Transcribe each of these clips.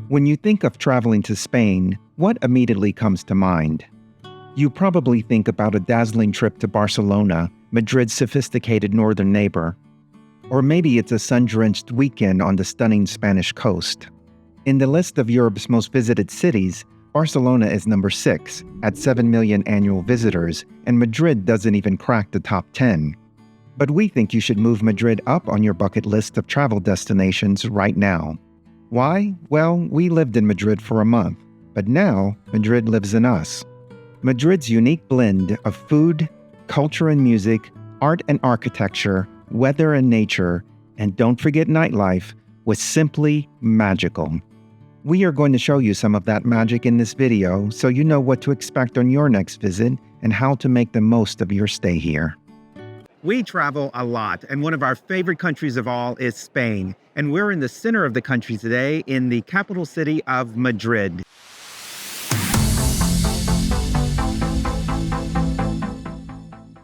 When you think of traveling to Spain, what immediately comes to mind? You probably think about a dazzling trip to Barcelona, Madrid's sophisticated northern neighbor. Or maybe it's a sun-drenched weekend on the stunning Spanish coast. In the list of Europe's most visited cities, Barcelona is number 6 at 7 million annual visitors, and Madrid doesn't even crack the top 10. But we think you should move Madrid up on your bucket list of travel destinations right now. Why? Well, we lived in Madrid for a month, but now Madrid lives in us. Madrid's unique blend of food, culture and music, art and architecture, weather and nature, and don't forget nightlife, was simply magical. We are going to show you some of that magic in this video so you know what to expect on your next visit and how to make the most of your stay here. We travel a lot, and one of our favorite countries of all is Spain. And we're in the center of the country today in the capital city of Madrid.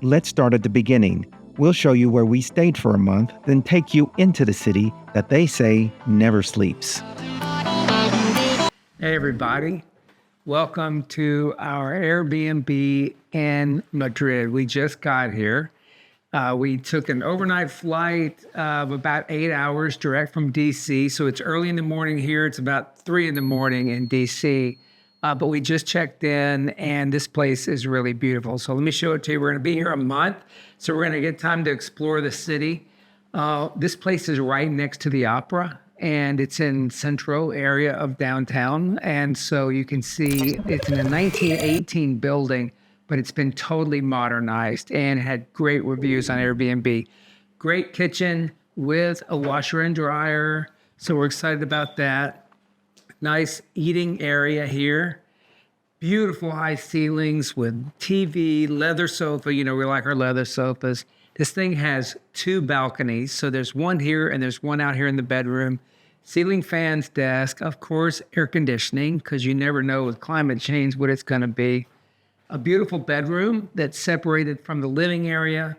Let's start at the beginning. We'll show you where we stayed for a month, then take you into the city that they say never sleeps. Hey everybody, welcome to our Airbnb in Madrid. We just got here. We took an overnight flight of about 8 hours direct from DC. So it's early in the morning here. It's about 3 in the morning in DC. But we just checked in and this place is really beautiful. So let me show it to you. We're going to be here a month. So we're going to get time to explore the city. This place is right next to the opera and it's in central area of downtown. And so you can see it's in a 1918 building, but it's been totally modernized and had great reviews on Airbnb. Great kitchen with a washer and dryer. So we're excited about that. Nice eating area here. Beautiful high ceilings with TV, leather sofa. You know, we like our leather sofas. This thing has 2 balconies. So there's one here and there's one out here in the bedroom. Ceiling fans, desk, of course, air conditioning, because you never know with climate change what it's going to be. A beautiful bedroom that's separated from the living area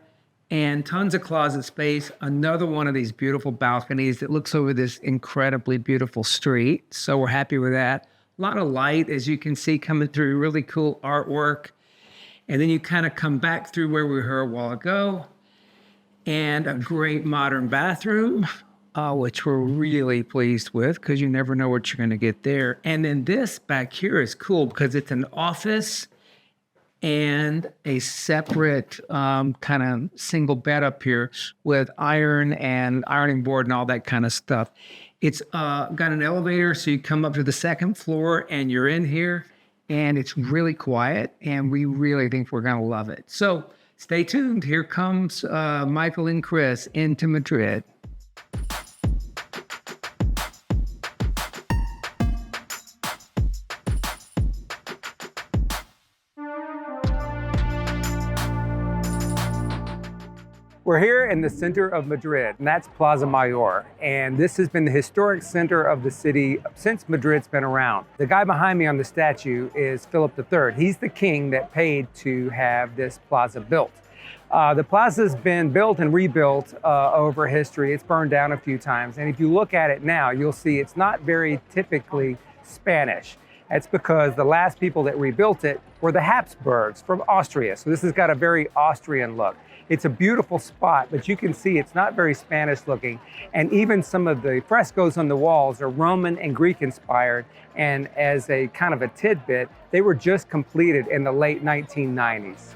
and tons of closet space. Another one of these beautiful balconies that looks over this incredibly beautiful street. So we're happy with that. A lot of light, as you can see, coming through, really cool artwork. And then you kind of come back through where we were a while ago. And a great modern bathroom, which we're really pleased with because you never know what you're going to get there. And then this back here is cool because it's an office and a separate kind of single bed up here with iron and ironing board and all that kind of stuff. It's got an elevator, so you come up to the 2nd floor and you're in here, and it's really quiet, and we really think we're going to love it. So stay tuned. Here comes Michael and Chris into Madrid. We're here in the center of Madrid, and that's Plaza Mayor. And this has been the historic center of the city since Madrid's been around. The guy behind me on the statue is Philip III. He's the king that paid to have this plaza built. The plaza's been built and rebuilt over history. It's burned down a few times. And if you look at it now, you'll see it's not very typically Spanish. That's because the last people that rebuilt it were the Habsburgs from Austria. So this has got a very Austrian look. It's a beautiful spot, but you can see it's not very Spanish looking. And even some of the frescoes on the walls are Roman and Greek inspired. And as a kind of a tidbit, they were just completed in the late 1990s.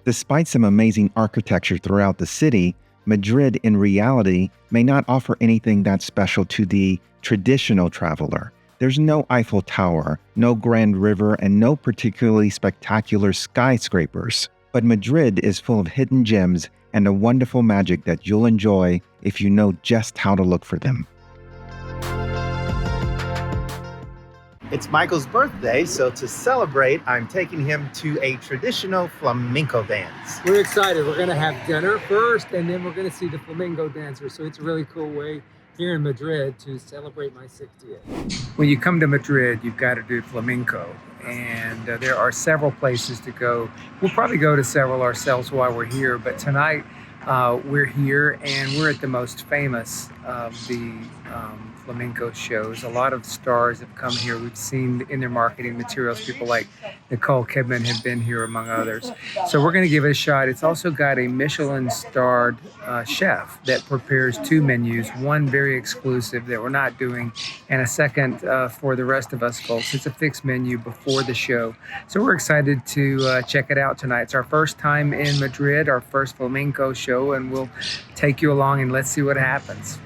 Despite some amazing architecture throughout the city, Madrid in reality may not offer anything that special to the traditional traveler. There's no Eiffel Tower, no grand river, and no particularly spectacular skyscrapers. But Madrid is full of hidden gems and a wonderful magic that you'll enjoy if you know just how to look for them. It's Michael's birthday, so to celebrate, I'm taking him to a traditional flamenco dance. We're excited. We're going to have dinner first, and then we're going to see the flamenco dancers. So it's a really cool way here in Madrid to celebrate my 60th. When you come to Madrid, you've got to do flamenco. And there are several places to go. We'll probably go to several ourselves while we're here, but tonight we're here and we're at the most famous the flamenco shows. A lot of stars have come here. We've seen in their marketing materials, people like Nicole Kidman have been here, among others. So we're going to give it a shot. It's also got a Michelin-starred chef that prepares two menus, one very exclusive that we're not doing, and a second for the rest of us folks. It's a fixed menu before the show. So we're excited to check it out tonight. It's our first time in Madrid, our first flamenco show, and we'll take you along and let's see what happens.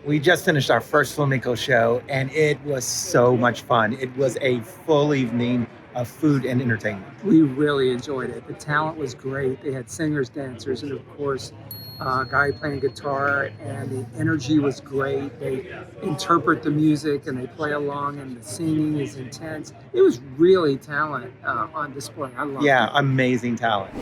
We just finished our first flamenco show, and it was so much fun. It was a full evening of food and entertainment. We really enjoyed it. The talent was great. They had singers, dancers, and of course, a guy playing guitar, and the energy was great. They interpret the music and they play along, and the singing is intense. It was really talent on display. I loved it. Yeah, amazing talent.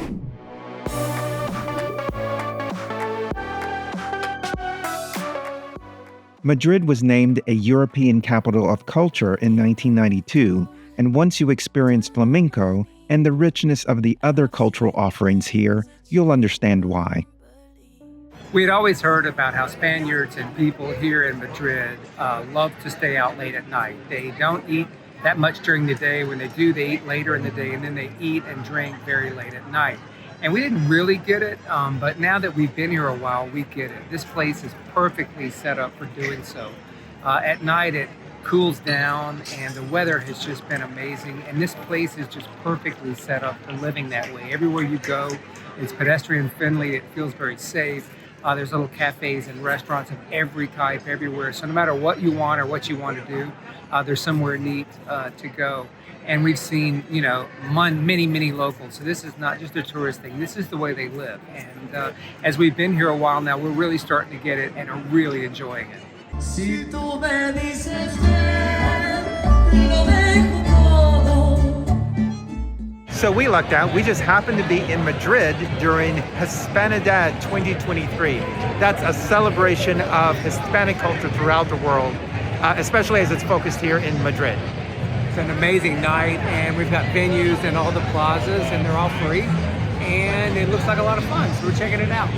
Madrid was named a European Capital of Culture in 1992, and once you experience flamenco and the richness of the other cultural offerings here, you'll understand why. We had always heard about how Spaniards and people here in Madrid love to stay out late at night. They don't eat that much during the day. When they do, they eat later in the day, and then they eat and drink very late at night. And we didn't really get it, but now that we've been here a while, we get it. This place is perfectly set up for doing so. At night, it cools down, and the weather has just been amazing. And this place is just perfectly set up for living that way. Everywhere you go, it's pedestrian friendly. It feels very safe. There's little cafes and restaurants of every type everywhere. So no matter what you want or what you want to do, there's somewhere neat to go. And we've seen, many locals. So this is not just a tourist thing. This is the way they live. And as we've been here a while now, we're really starting to get it and are really enjoying it. Si tú me dices ven, y lo dejo todo. So we lucked out. We just happened to be in Madrid during Hispanidad 2023. That's a celebration of Hispanic culture throughout the world, especially as it's focused here in Madrid. It's an amazing night, and we've got venues in all the plazas, and they're all free. And it looks like a lot of fun, so we're checking it out.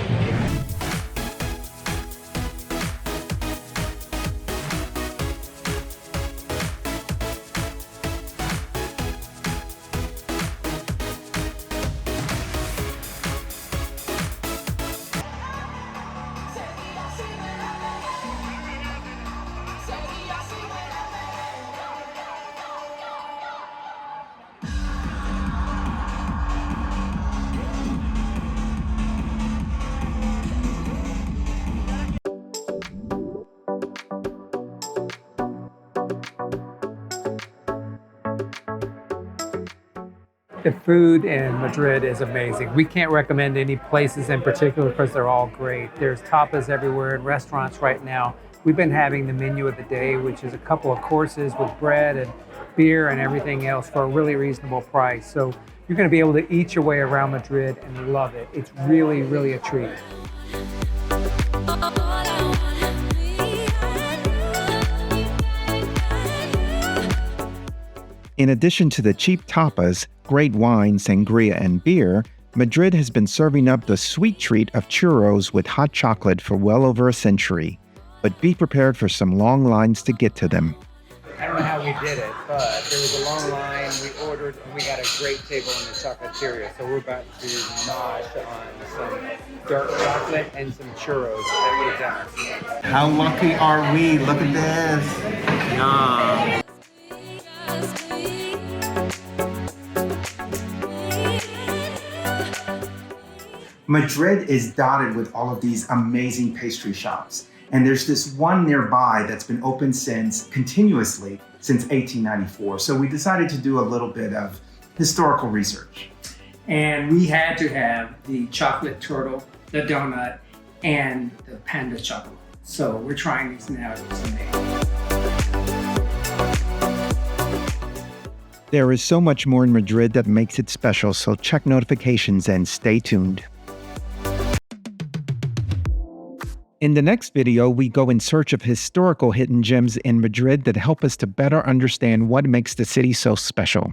The food in Madrid is amazing. We can't recommend any places in particular because they're all great. There's tapas everywhere in restaurants right now. We've been having the menu of the day, which is a couple of courses with bread and beer and everything else for a really reasonable price. So you're going to be able to eat your way around Madrid and love it. It's really, really a treat. In addition to the cheap tapas, great wine, sangria, and beer, Madrid has been serving up the sweet treat of churros with hot chocolate for well over a century. But be prepared for some long lines to get to them. I don't know how we did it, but there was a long line. We ordered, and we got a great table in the chocolateria. So we're about to nosh on some dark chocolate and some churros at the dinner. How lucky are we? Look at this. Yum. Madrid is dotted with all of these amazing pastry shops. And there's this one nearby that's been open continuously since 1894. So we decided to do a little bit of historical research. And we had to have the chocolate turtle, the donut, and the panda chocolate. So we're trying these now today. There is so much more in Madrid that makes it special, so check notifications and stay tuned. In the next video, we go in search of historical hidden gems in Madrid that help us to better understand what makes the city so special.